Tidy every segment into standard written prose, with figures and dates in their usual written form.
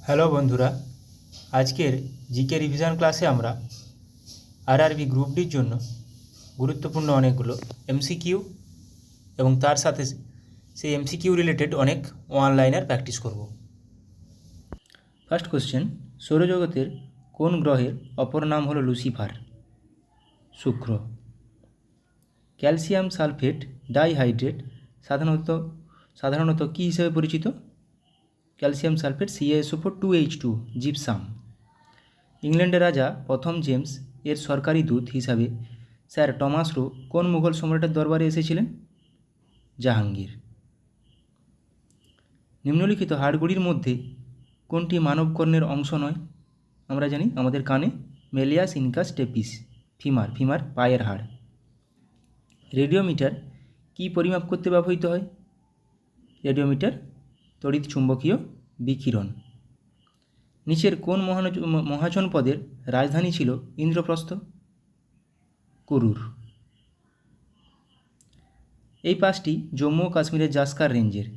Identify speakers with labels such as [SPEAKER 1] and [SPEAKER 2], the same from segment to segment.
[SPEAKER 1] Hello বন্ধুরা, আজকের GK revision ক্লাসে আমরা আরআরবি গ্রুপ ডির জন্য গুরুত্বপূর্ণ অনেকগুলো এমসিকিউ এবং তার সাথে সেই এমসিকিউ রিলেটেড অনেক ওয়ান লাইনার প্র্যাকটিস করব। ফার্স্ট কোশ্চেন, সৌরজগতের কোন গ্রহের অপর নাম হলো লুসিফার? শুক্র। ক্যালসিয়াম সালফেট ডাইহাইড্রেট সাধারণত কী হিসেবে পরিচিত? Calcium sulphate CaSO4 2H2 gypsum. ইংল্যান্ডের রাজা প্রথম জেমস এর সরকারি দূত হিসাবে স্যার টমাস রো কোন মুঘল সম্রাটের দরবারে এসেছিলেন? জাহাঙ্গীর। নিম্নলিখিত হাড়গুড়ির মধ্যে কোনটি মানবকর্ণের অংশ নয়? আমরা জানি আমাদের কানে মেলিয়াস ইনকাস টেপিস, ফিমার পায়ের হাড়। রেডিওমিটার কি পরিমাপ করতে ব্যবহৃত হয়? রেডিওমিটার তড়িৎ চুম্বকীয় বিকিরণ। নিচের কোন মহাজনপদের রাজধানী ছিল ইন্দ্রপ্রস্থ? কুরুর। এই পাসটি জম্মু ও কাশ্মীরের জাস্কার রেঞ্জের।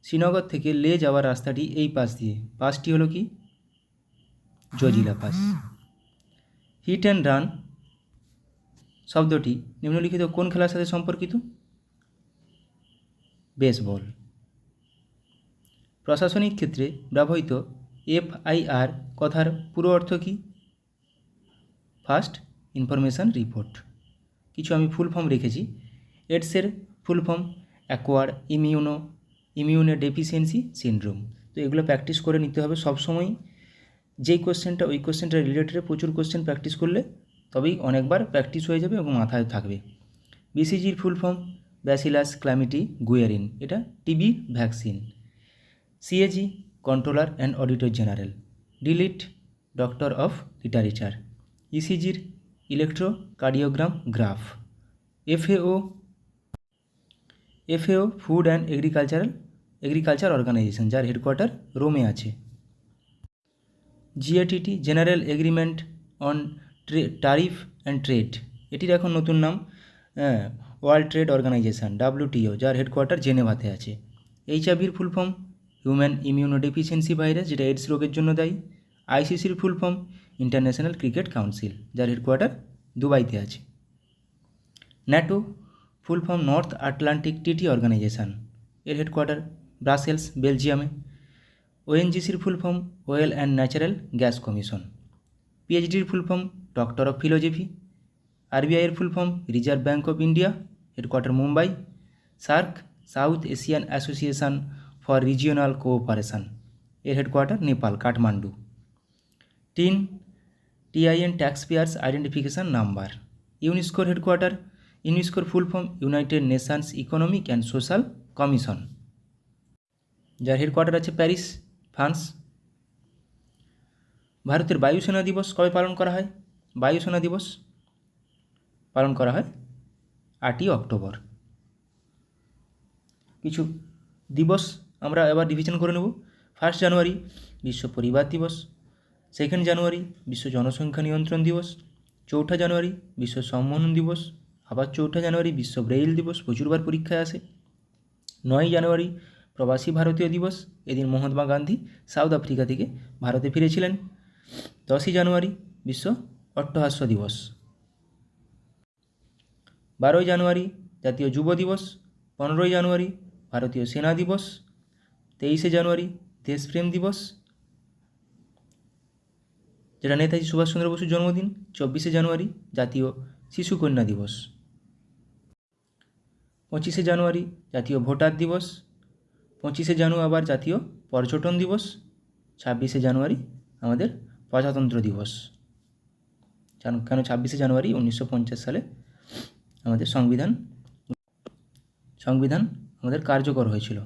[SPEAKER 1] শ্রীনগর থেকে লে যাওয়ার রাস্তাটি এই পাস দিয়ে। পাসটি হলো কি? Zojila pass. Hit and run শব্দটি নিম্নলিখিত কোন খেলার সাথে সম্পর্কিত? বেসবল। প্রশাসনিক ক্ষেত্রে ব্যবহৃত FIR কথার পুরো অর্থ কী? First information report. কিছু আমি ফুল ফর্ম রেখেছি। এডসের full form acquired immuno deficiency syndrome. তো এগুলো প্র্যাকটিস করে নিতে হবে সবসময়। যেই কোশ্চেনটা ওই কোশ্চেনটা রিলেটেড প্রচুর কোশ্চেন প্র্যাকটিস করলে তবেই অনেকবার প্র্যাকটিস হয়ে যাবে এবং মাথায় থাকবে। BCGর full form bacillus Calmette Guerin, এটা TB vaccine. CAG controller and auditor general. D Litt doctor of literature. ECGর electrocardiogram graph. FAO food and agriculture organization, যার হেডকোয়ার্টার রোমে আছে। GATT general agreement on tariff and trade, এটির এখন নতুন নাম world trade organization WTO, যার হেডকোয়ার্টার জেনেভাতে আছে। HIVর full form human immunodeficiency virus, যেটা এইডস রোগের জন্য দায়ী। ICCর full form international cricket council, যার হেডকোয়ার্টার দুবাইতে আছে। NATO full form north Atlantic treaty organization, এর হেডকোয়ার্টার ব্রাসেলস, বেলজিয়ামে। ONGCর full form oil and natural gas commission. PhDর full form doctor of philosophy. RBIয়ের full form reserve bank of India, headquarter Mumbai. SAARC South Asian association for regional cooperation, এর headquarter Nepal, Kathmandu. TIN tax payers identification number. ইউনেস্কোর full form United Nations economic and social commission, যার headquarter আছে Paris, France. ভারতের বায়ুসেনা দিবস কবে পালন করা হয়? বায়ুসেনা দিবস পালন করা হয় 8ই অক্টোবর। কিছু দিবস আমরা এবার রিভিশন করে নেব। 1 জানুয়ারি বিশ্ব পরিবার দিবস। 2 জানুয়ারি বিশ্ব জনসংখ্যা নিয়ন্ত্রণ দিবস। 4 জানুয়ারি বিশ্ব সম্মোহন দিবস। আবার 4 জানুয়ারি বিশ্ব ব্রেইল দিবস, প্রচুরবার পরীক্ষায় আসে। 9 জানুয়ারি প্রবাসী ভারতীয় দিবস, এদিন মহাত্মা গান্ধী সাউথ আফ্রিকা থেকে ভারতে ফিরেছিলেন। 10 জানুয়ারি বিশ্ব অট্টহাস্য দিবস। 12 জানুয়ারি জাতীয় যুব দিবস। 15 জানুয়ারি ভারতীয় সেনা দিবস। 23 জানুয়ারি দেশপ্রেম দিবস, যেটা নেতাজি সুভাষচন্দ্র বসুর জন্মদিন। 24 জানুয়ারি জাতীয় শিশু কন্যা দিবস। 25 জানুয়ারি জাতীয় ভোটার দিবস। 25 জানুয়ারি আবার জাতীয় পর্যটন দিবস। 26 জানুয়ারি আমাদের প্রজাতন্ত্র দিবস। কেন 26 জানুয়ারি? 1950 সালে আমাদের সংবিধান আমাদের কার্যকর হয়েছিল।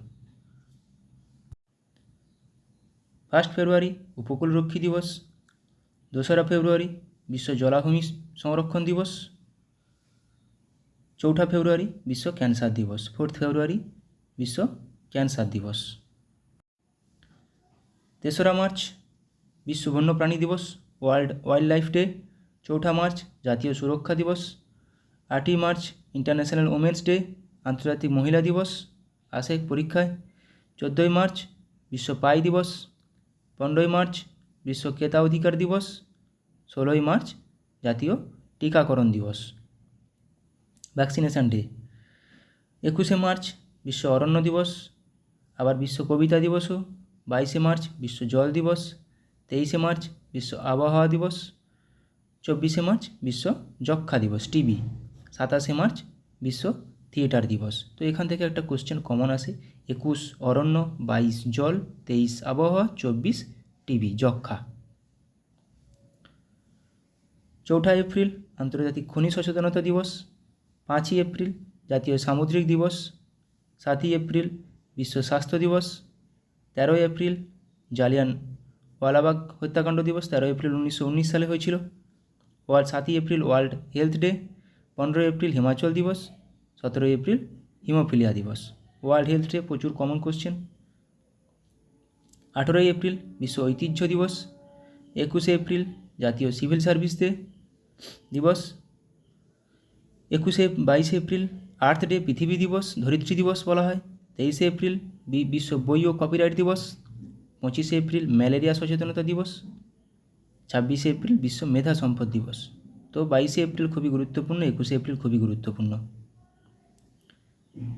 [SPEAKER 1] 1 ফেব্রুয়ারি উপকূলরক্ষী দিবস। 2 ফেব্রুয়ারি বিশ্ব জলাভূমি সংরক্ষণ দিবস। 4 ফেব্রুয়ারি বিশ্ব ক্যান্সার দিবস। 4 ফেব্রুয়ারি বিশ্ব ক্যান্সার দিবস। 3 মার্চ বিশ্ব বন্যপ্রাণী দিবস, world wild life day. 4 March জাতীয় সুরক্ষা দিবস। 8 মার্চ ইন্টারন্যাশনাল ওমেন্স ডে, আন্তর্জাতিক মহিলা দিবস। আসে পরীক্ষায়। 14 মার্চ বিশ্ব পাই দিবস। 15ই মার্চ বিশ্ব ক্রেতা অধিকার দিবস, 16ই মার্চ জাতীয় টিকাকরণ দিবস, ভ্যাকসিনেশন ডে। 21শে মার্চ বিশ্ব অরণ্য দিবস, আবার বিশ্ব কবিতা দিবসও। 22শে মার্চ বিশ্ব জল দিবস, 23শে মার্চ বিশ্ব আবহাওয়া দিবস, 24শে মার্চ বিশ্ব যক্ষ্মা দিবস টিবি, 27শে মার্চ বিশ্ব থিয়েটার দিবস। তো এখান থেকে একটা কোশ্চেন কমন আসে, 21 অরণ্য, 22 জল, 23 আবহাওয়া, 24 টিবি যক্ষ্মা। 4 এপ্রিল আন্তর্জাতিক খনি সচেতনতা দিবস, 5ই এপ্রিল জাতীয় সামুদ্রিক দিবস, 7ই এপ্রিল বিশ্ব স্বাস্থ্য দিবস, 13ই এপ্রিল জালিয়ানওয়ালাবাগ হত্যাকাণ্ড দিবস, 13 এপ্রিল 1919 সালে হয়েছিল। 7ই April world health day, 15 April Himachal দিবস, 17 এপ্রিল হিমোফিলিয়া দিবস। ওয়ার্ল্ড হেলথ ডে প্রচুর কমন কোশ্চেন। 18 এপ্রিল বিশ্ব ঐতিহ্য দিবস, 21শে এপ্রিল জাতীয় সিভিল সার্ভিস ডে দিবস, 22শে এপ্রিল আর্থ ডে পৃথিবী দিবস, ধরিত্রী দিবস বলা হয়। 23শে এপ্রিল বিশ্ব বই ও কপিরাইট দিবস, 25শে এপ্রিল ম্যালেরিয়া সচেতনতা দিবস, 26শে এপ্রিল বিশ্ব মেধা সম্পদ দিবস। তো 22শে এপ্রিল খুবই গুরুত্বপূর্ণ, 21শে এপ্রিল খুবই গুরুত্বপূর্ণ।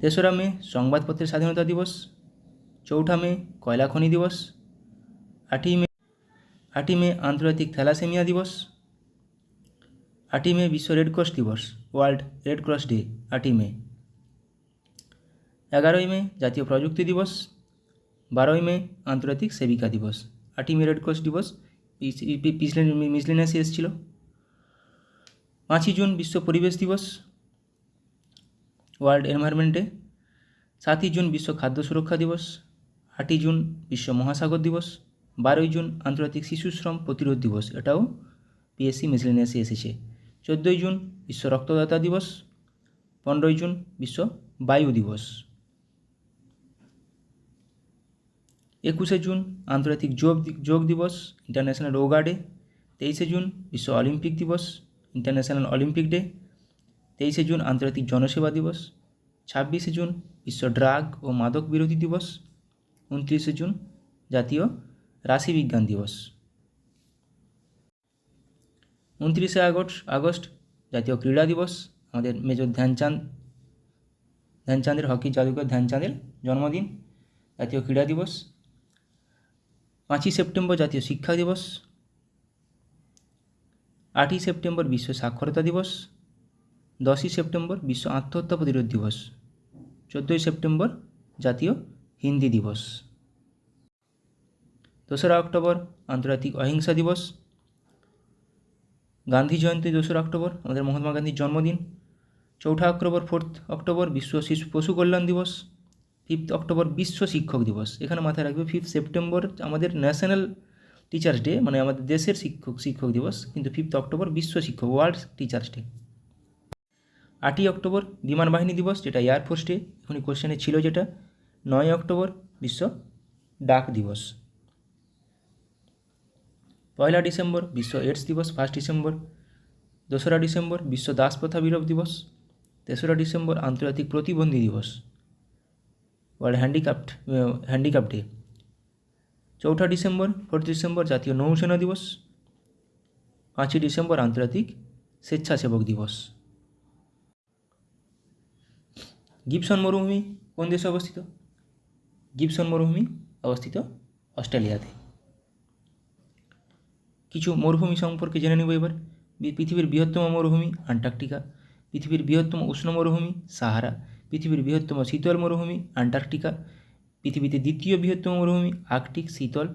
[SPEAKER 1] 3রা মে সংবাদপত্রের স্বাধীনতা দিবস, 4 মে কয়লা খনি দিবস, 8ই মে আন্তর্জাতিক থ্যালাসেমিয়া দিবস, 8ই মে বিশ্ব রেড ক্রস দিবস, ওয়ার্ল্ড রেড ক্রস ডে 8ই মে। 11ই মে জাতীয় প্রযুক্তি দিবস, 12ই মে আন্তর্জাতিক সেবিকা দিবস। 8ই মে রেড ক্রস দিবস মিসলেনিয়াসে এসেছিল। 5ই জুন বিশ্ব পরিবেশ দিবস, ওয়ার্ল্ড এনভায়রনমেন্ট ডে। 7ই জুন বিশ্ব খাদ্য সুরক্ষা দিবস, 8ই জুন বিশ্ব মহাসাগর দিবস, 12ই জুন আন্তর্জাতিক শিশু শ্রম প্রতিরোধ দিবস, এটাও পিএসসি মিসলেনিয়াসে এসেছে। 14ই জুন বিশ্ব রক্তদাতা দিবস, 15ই জুন বিশ্ব বায়ু দিবস। 21শে জুন আন্তর্জাতিক যোগ দিবস, ইন্টারন্যাশনাল যোগা ডে। 23শে জুন বিশ্ব অলিম্পিক দিবস, ইন্টারন্যাশনাল অলিম্পিক ডে। 23শে জুন আন্তর্জাতিক জনসেবা দিবস। 26শে জুন বিশ্ব ড্রাগ ও মাদক বিরোধী দিবস। 29শে জুন জাতীয় রাশিবিজ্ঞান দিবস। 29শে আগস্ট জাতীয় ক্রীড়া দিবস, আমাদের মেজর ধ্যানচাঁদের হকি জাদুকর ধ্যানচাঁদের জন্মদিন, জাতীয় ক্রীড়া দিবস। 5ই সেপ্টেম্বর জাতীয় শিক্ষা দিবস। 8ই সেপ্টেম্বর বিশ্ব সাক্ষরতা দিবস। 10ই সেপ্টেম্বর বিশ্ব আত্মহত্যা প্রতিরোধ দিবস। 14ই সেপ্টেম্বর জাতীয় হিন্দি দিবস। 2রা অক্টোবর আন্তর্জাতিক অহিংসা দিবস। গান্ধী জয়ন্তী 2রা অক্টোবর, আমাদের মহাত্মা গান্ধীর জন্মদিন। 4 অক্টোবর বিশ্ব শিশু পশু কল্যাণ দিবস। 5 অক্টোবর বিশ্ব শিক্ষক দিবস। এখানে মাথায় রাখবে 5 সেপ্টেম্বর আমাদের ন্যাশনাল টিচার্স ডে, মানে আমাদের দেশের শিক্ষক দিবস, কিন্তু 5 অক্টোবর বিশ্ব শিক্ষক, ওয়ার্ল্ড টিচার্স ডে। 8ই অক্টোবর বিমান বাহিনী দিবস, যেটা এয়ারফোর্স ডে, এখনই কোশ্চেনে ছিল যেটা। 9ই অক্টোবর বিশ্ব ডাক দিবস। 1 ডিসেম্বর বিশ্ব এইডস দিবস, 1 ডিসেম্বর। 2রা ডিসেম্বর বিশ্ব দাস প্রথা বিলোপ দিবস। 3রা ডিসেম্বর আন্তর্জাতিক প্রতিবন্ধী দিবস, world handicap day. 4 December 4 December জাতীয় নৌসেনা দিবস। 5ই ডিসেম্বর আন্তর্জাতিক স্বেচ্ছাসেবক দিবস। গিবসন মরুভূমি কোন দেশে অবস্থিত? গিবসন মরুভূমি অবস্থিত অস্ট্রেলিয়াতে। কিছু মরুভূমি সম্পর্কে জেনে নেব এবার। পৃথিবীর বৃহত্তম মরুভূমি আন্টার্কটিকা। পৃথিবীর বৃহত্তম উষ্ণ মরুভূমি সাহারা। পৃথিবীর বৃহত্তম শীতল মরুভূমি আন্টার্কটিকা। পৃথিবীতে দ্বিতীয় বৃহত্তম মরুভূমি আর্কটিক শীতল।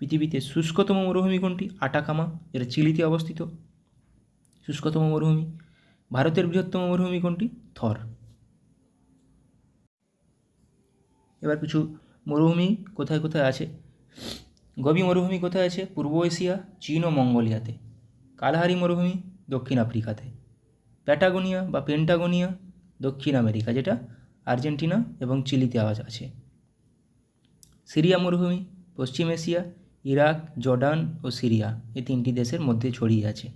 [SPEAKER 1] পৃথিবীতে শুষ্কতম মরুভূমি কোনটি? আটাকামা, যেটা চিলিতে অবস্থিত, শুষ্কতম মরুভূমি। ভারতের বৃহত্তম মরুভূমি কোনটি? থর। এবার কিছু মরুভূমি কোথায় কোথায় আছে। গবি মরুভূমি কোথায় আছে? পূর্ব এশিয়া, চীন ও মঙ্গোলিয়াতে। কালহারি মরুভূমি দক্ষিণ আফ্রিকাতে। প্যাটাগোনিয়া বা পেন্টাগোনিয়া দক্ষিণ আমেরিকা, যেটা আর্জেন্টিনা এবং চিলিতে আছে। সিরিয়া মরুভূমি পশ্চিম এশিয়া, ইরাক, জর্ডান ও সিরিয়া, এই 3টি দেশের মধ্যে ছড়িয়ে আছে।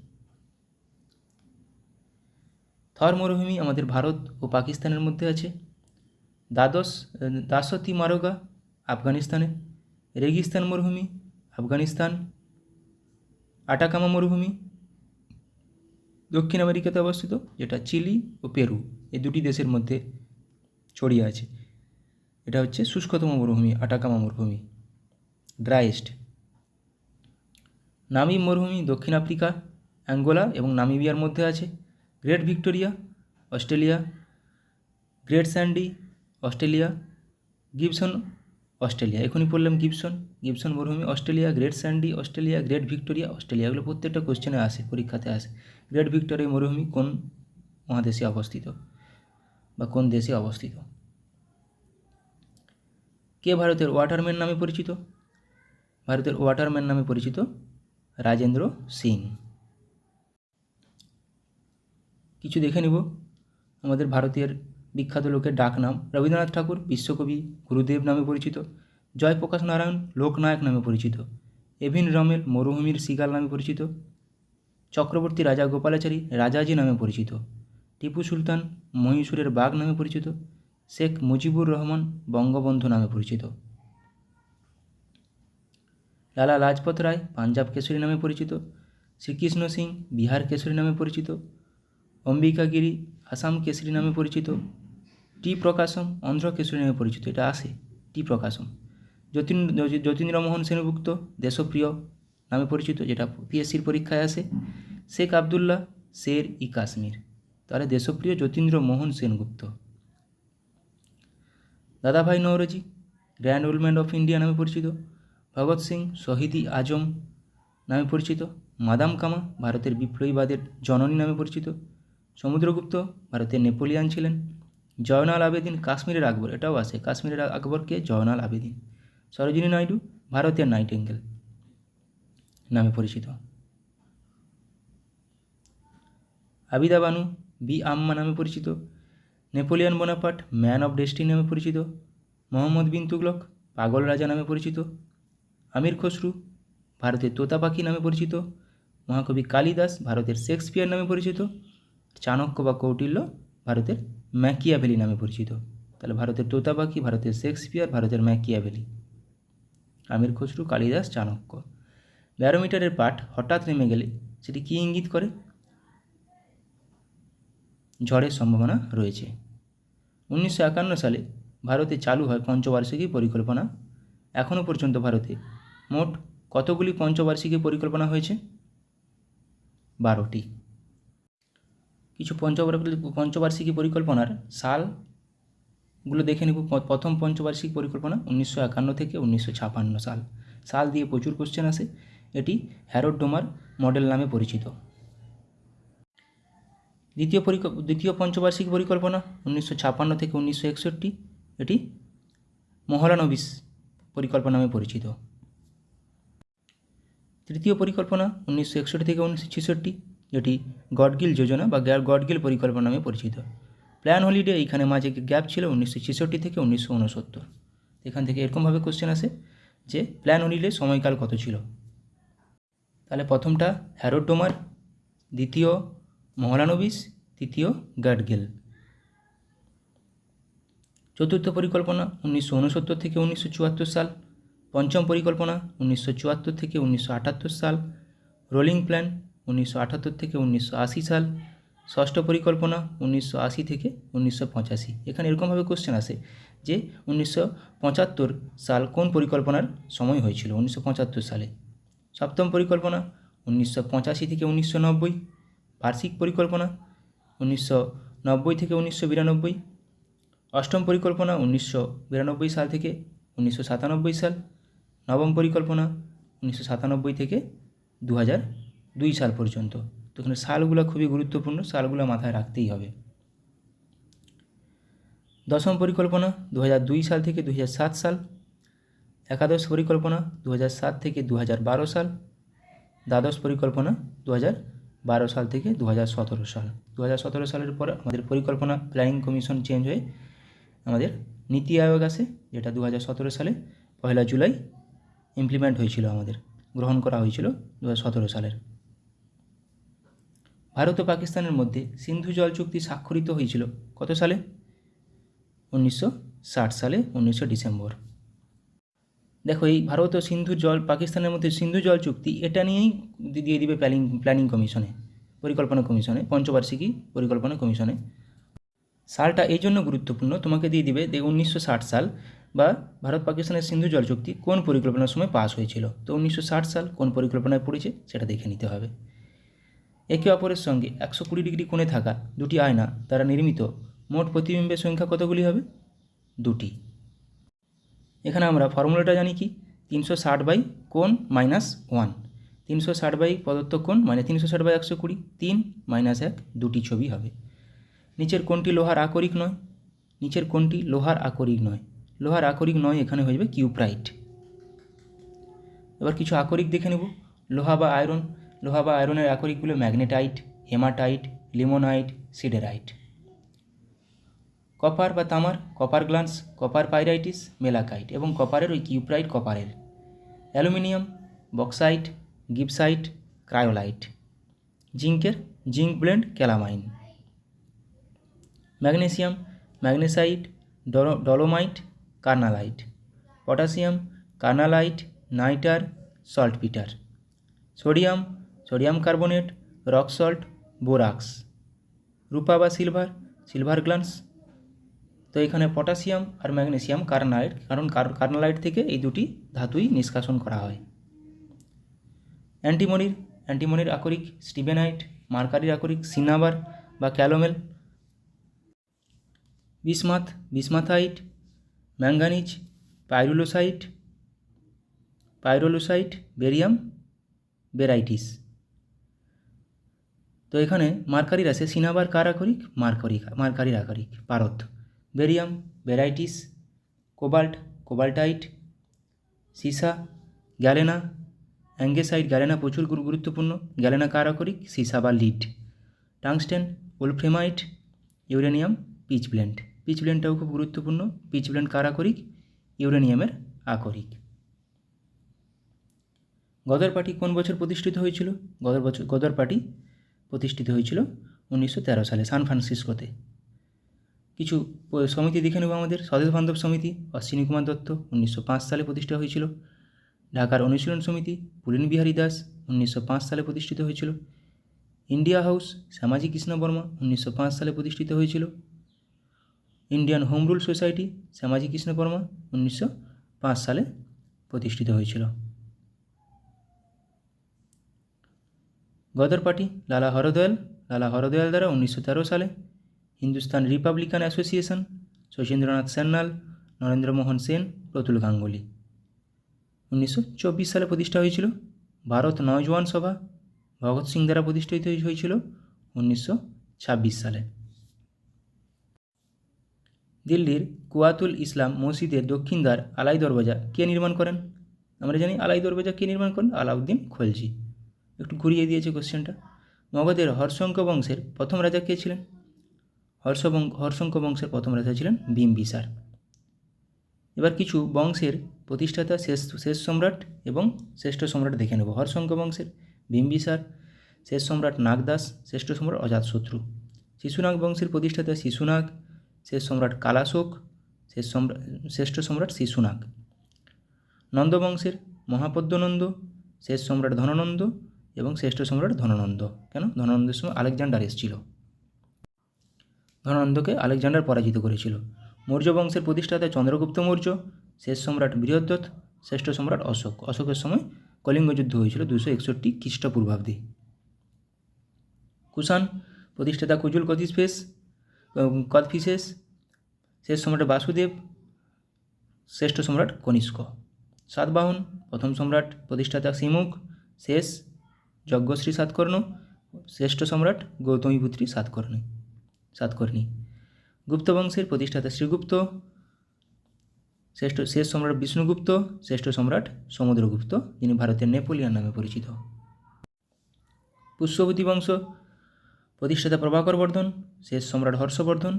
[SPEAKER 1] থর মরুভূমি আমাদের ভারত ও পাকিস্তানের মধ্যে আছে। দাসতি মারোগা আফগানিস্তানে। রেগিস্তান মরুভূমি আফগানিস্তান, আটাকামা মরুভূমি দক্ষিণ আমেরিকাতে অবস্থিত, যেটা চিলি ও পেরু এই দুটি দেশের মধ্যে ছড়িয়ে আছে। এটা হচ্ছে শুষ্কতম মরুভূমি, আটাকামা মরুভূমি, ড্রাইয়েস্ট। নামিব মরুভূমি দক্ষিণ আফ্রিকা, অ্যাঙ্গোলা এবং নামিবিয়ার মধ্যে আছে। Great Victoria Australia, great Sandy Australia, Gibson Australia, এখনই পড়লাম গিবসন মরুভূমি Australia, great Sandy Australia, great Victoria Australia, এগুলো প্রত্যেকটা কোশ্চেনে আসে, পরীক্ষাতে আসে। গ্রেট ভিক্টোরিয়া মরুভূমি কোন মহাদেশে অবস্থিত বা কোন দেশে অবস্থিত? কে ভারতের ওয়াটারম্যান নামে পরিচিত? ভারতের ওয়াটারম্যান নামে পরিচিত রাজেন্দ্র সিং। কিছু দেখে নিব আমাদের ভারতের বিখ্যাত লোকের ডাক নাম। রবীন্দ্রনাথ ঠাকুর বিশ্বকবি গুরুদেব নামে পরিচিত। জয়প্রকাশ নারায়ণ লোকনায়ক নামে পরিচিত। এভিন রমেল মরুভূমির সিগাল নামে পরিচিত। চক্রবর্তী রাজা গোপালাচারী রাজাজি নামে পরিচিত। টিপু সুলতান মহীশূরের বাঘ নামে পরিচিত। শেখ মুজিবুর রহমান বঙ্গবন্ধু নামে পরিচিত। লালা লাজপত রায় পাঞ্জাব কেশরী নামে পরিচিত। শ্রীকৃষ্ণ সিং বিহার কেশরী নামে পরিচিত। অম্বিকা গিরি আসাম কেশরী নামে পরিচিত। টি প্রকাশম অন্ধ্র কেশরী নামে পরিচিত, এটা আসে টি প্রকাশম। যতীন্দ্রমোহন সেনগুপ্ত দেশপ্রিয় নামে পরিচিত, যেটা পিএসসির পরীক্ষায় আসে। শেখ আবদুল্লাহ শের ই কাশ্মীর, তাহলে দেশপ্রিয় যতীন্দ্রমোহন সেনগুপ্ত। দাদাভাই Naoroji grand old man of India নামে পরিচিত। ভগৎ সিং শহীদ ই আজম নামে পরিচিত। মাদাম কামা ভারতের বিপ্লবীবাদের জননী নামে পরিচিত। সমুদ্রগুপ্ত ভারতের নেপোলিয়ান ছিলেন। জয়নাল আবেদিন কাশ্মীরের আকবর, এটাও আসে, কাশ্মীরের আকবরকে জয়নাল আবেদিন। সরোজিনী নাইডু ভারতের নাইটিঙ্গেল নামে পরিচিত। আবিদা বানু বি আম্মা নামে পরিচিত। Napoleon Bonaparte man of destiny নামে পরিচিত। মোহাম্মদ বিন তুগলক পাগল রাজা নামে পরিচিত। আমির খসরু ভারতের তোতা পাখি নামে পরিচিত। মহাকবি কালিদাস ভারতের শেক্সপিয়ার নামে পরিচিত। চাণক্য বা কৌটিল্য ভারতের ম্যাকিয়াভেলি নামে পরিচিত। তাহলে ভারতের তোতা পাখি, ভারতের শেক্সপিয়ার, ভারতের ম্যাকিয়াভেলি। আমির খসরু, কালিদাস, চাণক্য। ব্যারোমিটারের পাঠ হঠাৎ নেমে গেলে সেটি কী ইঙ্গিত করে? ঝড়ের সম্ভাবনা রয়েছে। 1951 সালে ভারতে চালু হয় পঞ্চবার্ষিকী পরিকল্পনা। এখনও পর্যন্ত ভারতে মোট কতগুলি পঞ্চবার্ষিকী পরিকল্পনা হয়েছে? 12টি। কিছু পঞ্চবার্ষিকী পরিকল্পনার সালগুলো দেখে নিব। প্রথম পঞ্চবার্ষিকী পরিকল্পনা 1951 থেকে 1956 সাল। সাল দিয়ে প্রচুর কোশ্চেন আসে। এটি হ্যারোড ডোমার মডেল নামে পরিচিত। দ্বিতীয় পঞ্চবার্ষিকী পরিকল্পনা 1956 থেকে 1961, এটি মহলানবিশ পরিকল্পনা নামে পরিচিত। তৃতীয় পরিকল্পনা 1961 থেকে 1966, যেটি গডগিল যোজনা বা গডগিল পরিকল্পনা নামে পরিচিত। প্ল্যান হলিডে এইখানে মাঝে গ্যাপ ছিল 1966 থেকে 1969। এখান থেকে এরকমভাবে কোশ্চেন আসে যে প্ল্যান হলিডে সময়কাল কত ছিল। তাহলে প্রথমটা হ্যারোড ডোমার, দ্বিতীয় মহলানবিশ, তৃতীয় গডগিল। চতুর্থ পরিকল্পনা 1969 থেকে 1974 সাল। পঞ্চম পরিকল্পনা 1974 থেকে 1978 সাল। রোলিং প্ল্যান 1978 থেকে 1980 সাল। ষষ্ঠ পরিকল্পনা 1980 থেকে 1985। এখানে এরকমভাবে কোশ্চেন আসে যে 1975 সাল কোন পরিকল্পনার সময় হয়েছিল 1975 সালে। সপ্তম পরিকল্পনা 1985 থেকে 1990। বার্ষিক পরিকল্পনা 1990 থেকে 1992। অষ্টম পরিকল্পনা 1992 সাল থেকে 1997 সাল। নবম পরিকল্পনা 1997 থেকে 2002 সাল পর্যন্ত। তো এখানে সালগুলো খুবই গুরুত্বপূর্ণ, সালগুলো মাথায় রাখতেই হবে। দশম পরিকল্পনা 2002 সাল থেকে 2007 সাল। একাদশ পরিকল্পনা 2007 থেকে 2012 সাল। দ্বাদশ পরিকল্পনা 2012 সাল থেকে 2017 সাল। 2017 সালের পর আমাদের পরিকল্পনা প্ল্যানিং কমিশন চেঞ্জ হয়ে আমাদের নীতি আয়োগ আসে, যেটা 2017 সালে 1 জুলাই ইমপ্লিমেন্ট হয়েছিল, আমাদের গ্রহণ করা হয়েছিল 2017 সালের। ভারত ও পাকিস্তানের মধ্যে সিন্ধু জল চুক্তি স্বাক্ষরিত হয়েছিল কত সালে? 1960 সালে 19 ডিসেম্বর। দেখো এই ভারত ও সিন্ধু জল পাকিস্তানের মধ্যে সিন্ধু জল চুক্তি, এটা নিয়েই দিয়ে দিবে প্ল্যানিং কমিশনে, পরিকল্পনা কমিশনে, পঞ্চবার্ষিকী পরিকল্পনা কমিশনে। সালটা এই জন্য গুরুত্বপূর্ণ, তোমাকে দিয়ে দিবে 1960 সাল বা ভারত পাকিস্তানের সিন্ধু জল চুক্তি কোন পরিকল্পনার সময় পাস হয়েছিল। তো 1960 সাল কোন পরিকল্পনায় পড়েছে সেটা দেখে নিতে হবে। একে অপরের সঙ্গে 120 ডিগ্রি কোণে থাকা দুটি আয়না দ্বারা নির্মিত মোট প্রতিবিম্বের সংখ্যা কতগুলি হবে? দুটি। এখানে আমরা ফর্মুলাটা জানি কি, 360 বাই কোণ মাইনাস 1, 360 বাই প্রদত্ত কোণ মানে 360 বাই 120, 3 মাইনাস 1, দুটি ছবি হবে। নিচের কোণটি লোহার আকরিক নয়, নিচের কোণটি লোহার আকরিক নয়, লোহার আকরিক নয় এখানে হয়ে যাবে কিউপ্রাইট। এবার কিছু আকরিক দেখে নেব। লোহা বা আয়রনের আকরিকগুলো magnetite, haematite, limonite, siderite. Copper বা তামার, copper glance, copper pyrites, malachite এবং কপারের ওই কিউপ্রাইট কপারের। Aluminium, bauxite, gibbsite, cryolite. জিঙ্কের zinc blende, calamine. Magnesium, magnesite, dolomite, carnallite. Potassium, carnallite, nitre, saltpetre. Sodium, sodium carbonate, rock salt, borax. রূপা বা silver glance. তো এখানে পটাশিয়াম আর ম্যাগনেসিয়াম কার্নালাইট, কারণ কার্নালাইট থেকে এই দুটি ধাতুই নিষ্কাশন করা হয়। অ্যান্টিমনির আকরিক স্টিবেনাইট, মার্কারির আকরিক সিনাবার বা calomel. Bismuthite, manganese, pyrolusite, barium, barytes. তো এখানে মার্কারির আছে সিনাবার কার আকরিক? মার্কারির আকরিক পারদ। বেরিয়াম, বেরাইটিস। কোবাল্টাইট, সীসা, গ্যালেনা, অ্যাঙ্গেসাইট, গ্যালেনা প্রচুর গুরুত্বপূর্ণ, গ্যালেনা কার আকরিক? সীসা বা লিড। টাংস্টেন, ওলফ্রেমাইট, ইউরেনিয়াম, পিচব্লেন্ডটাও খুব গুরুত্বপূর্ণ, পিচব্লেন্ড কার আকরিক? ইউরেনিয়ামের আকরিক। গদর পার্টি কোন বছর প্রতিষ্ঠিত হয়েছিল? গদর পার্টি প্রতিষ্ঠিত হয়েছিল 1913 সালে সান ফ্রান্সিসকোতে। কিছু সমিতি দেখে নেব আমাদের। স্বদেশ বান্ধব সমিতি, অশ্বিনী কুমার দত্ত, 1905 সালে প্রতিষ্ঠা হয়েছিল। ঢাকার অনুশীলন সমিতি, পুলিন বিহারী দাস, 1905 সালে প্রতিষ্ঠিত হয়েছিল। ইন্ডিয়া হাউস, শ্যামাজি কৃষ্ণ বর্মা, 1905 সালে প্রতিষ্ঠিত হয়েছিল। Indian home rule society, Shyamaji Krishna Varma, 1905 সালে প্রতিষ্ঠিত হয়েছিল। গদর পার্টি, লালা হরদয়াল দ্বারা 1913 সালে। হিন্দুস্তান রিপাবলিকান অ্যাসোসিয়েশন, শচীন্দ্রনাথ সান্যাল, নরেন্দ্র মোহন সেন, প্রতুল গাঙ্গুলি, 1924 সালে প্রতিষ্ঠা হয়েছিল। ভারত নওজওয়ান সভা, ভগৎ সিং দ্বারা প্রতিষ্ঠিত হয়েছিল 1926 সালে। দিল্লির কুয়াতুল ইসলাম মসজিদের দক্ষিণ দ্বার আলাই দরওয়াজা কে নির্মাণ করেন? আমরা জানি আলাই দরওয়াজা কে নির্মাণ করেন? আলাউদ্দিন খলজি। একটু ঘুরিয়ে দিয়েছে কোশ্চেনটা। মগধের হর্ষঙ্ক বংশের প্রথম রাজা কে ছিলেন? হর্ষঙ্ক বংশের প্রথম রাজা ছিলেন বিম্বিসার। এবার কিছু বংশের প্রতিষ্ঠাতা, শেষ সম্রাট এবং শ্রেষ্ঠ সম্রাট দেখে নেব। হর্ষঙ্ক বংশের বিম্বিসার, শেষ সম্রাট নাগদাস, শ্রেষ্ঠ সম্রাট অজাতশত্রু। শিশুনাগ বংশের প্রতিষ্ঠাতা শিশুনাগ, শেষ সম্রাট কালাশোক, শ্রেষ্ঠ সম্রাট শিশুনাগ। নন্দ বংশের মহাপদ্মনন্দ, শেষ সম্রাট ধননন্দ এবং শ্রেষ্ঠ সম্রাট ধননন্দ। কেন? ধননন্দের সময় আলেকজান্ডার এসেছিল, ধননন্দকে আলেকজান্ডার পরাজিত করেছিল। মৌর্য বংশের প্রতিষ্ঠাতা চন্দ্রগুপ্ত মৌর্য, শেষ সম্রাট বৃহদ্রথ, শ্রেষ্ঠ সম্রাট অশোকের সময় কলিঙ্গ যুদ্ধ হয়েছিল 261 খ্রিস্টপূর্বাব্দে। কুষাণ প্রতিষ্ঠাতা কুজুল কদফিসেস, শেষ সম্রাট বাসুদেব, শ্রেষ্ঠ সম্রাট কনিষ্ক। সাতবাহন প্রথম সম্রাট প্রতিষ্ঠাতা সিমুখ, শেষ যজ্ঞশ্রী সাতকর্ণ, শ্রেষ্ঠ সম্রাট গৌতমীপুত্রী সাতকর্ণী। গুপ্ত বংশের প্রতিষ্ঠাতা শ্রীগুপ্ত, শেষ সম্রাট বিষ্ণুগুপ্ত, শ্রেষ্ঠ সম্রাট সমুদ্রগুপ্ত, যিনি ভারতের নেপোলিয়ন নামে পরিচিত। পুষ্যবতী বংশ প্রতিষ্ঠাতা প্রভাকর বর্ধন, শেষ সম্রাট হর্ষবর্ধন,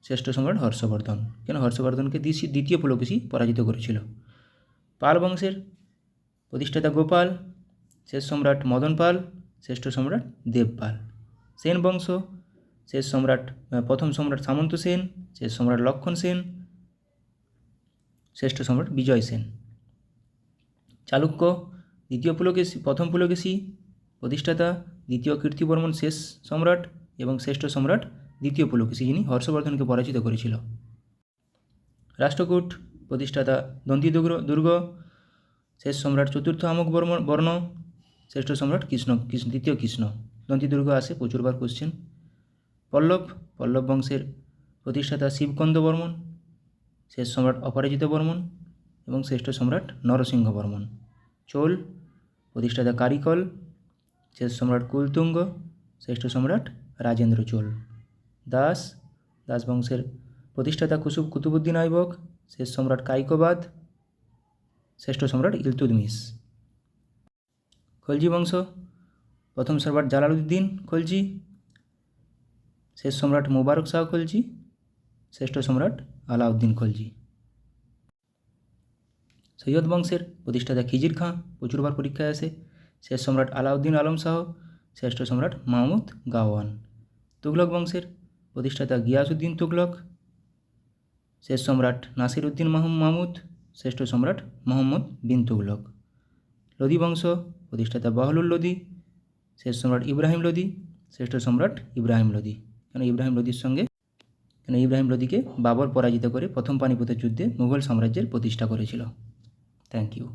[SPEAKER 1] শ্রেষ্ঠ সম্রাট হর্ষবর্ধন। কেন? হর্ষবর্ধনকে দ্বিতীয় পুলকেশী পরাজিত করেছিল। পাল বংশের প্রতিষ্ঠাতা গোপাল, শেষ সম্রাট মদন পাল, শ্রেষ্ঠ সম্রাট দেবপাল। সেন বংশ, প্রথম সম্রাট সামন্ত সেন, শেষ সম্রাট লক্ষণ সেন, শ্রেষ্ঠ সম্রাট বিজয় সেন। চালুক্য, দ্বিতীয় পুলকেশী, প্রথম পুলকেশী, প্রতিষ্ঠাতা দ্বিতীয় কীর্তিবর্মন শেষ সম্রাট এবং শ্রেষ্ঠ সম্রাট দ্বিতীয় পুলকেশী, যিনি হর্ষবর্ধনকে পরাজিত করেছিল। রাষ্ট্রকূট, প্রতিষ্ঠাতা দন্তি দুর্গ, শেষ সম্রাট চতুর্থ আমক বর্ণ, শ্রেষ্ঠ সম্রাট দ্বিতীয় কৃষ্ণ। দন্তি দুর্গ আসে প্রচুরবার কোশ্চেন। পল্লব বংশের প্রতিষ্ঠাতা শিবকন্দ বর্মন, শেষ সম্রাট অপরাজিত বর্মন এবং শ্রেষ্ঠ সম্রাট নরসিংহ বর্মন। চোল, প্রতিষ্ঠাতা কারিকল, শেষ সম্রাট কুলতুঙ্গ, শ্রেষ্ঠ সম্রাট রাজেন্দ্র চোল। দাস বংশের প্রতিষ্ঠাতা কুতুবুদ্দিন আইবক, শেষ সম্রাট কাইকোবাদ, শ্রেষ্ঠ সম্রাট ইলতুৎমিশ। খলজি বংশ, প্রথম সম্রাট জালালউদ্দিন খলজি, শেষ সম্রাট মুবারক শাহ খলজি, শ্রেষ্ঠ সম্রাট আলাউদ্দিন খলজি। সৈয়দ বংশের প্রতিষ্ঠাতা খিজির খাঁ, প্রচুরবার পরীক্ষায় আসে, শেষ সম্রাট আলাউদ্দিন আলম শাহ, শ্রেষ্ঠ সম্রাট মাহমুদ গাওয়ান। তুগলক বংশের প্রতিষ্ঠাতা গিয়াসউদ্দিন তুগলক, শেষ সম্রাট নাসির উদ্দিন মাহমুদ, শ্রেষ্ঠ সম্রাট মোহাম্মদ বিন তুগলক। লোদি বংশ, প্রতিষ্ঠাতা বহলুল লোদি, শেষ সম্রাট ইব্রাহিম লোদি, শ্রেষ্ঠ সম্রাট ইব্রাহিম লোদি। ইব্রাহিম লোদিকে বাবর পরাজিত করে প্রথম পানিপথের যুদ্ধে মুঘল সাম্রাজ্যের প্রতিষ্ঠা করেছিল। Thank you.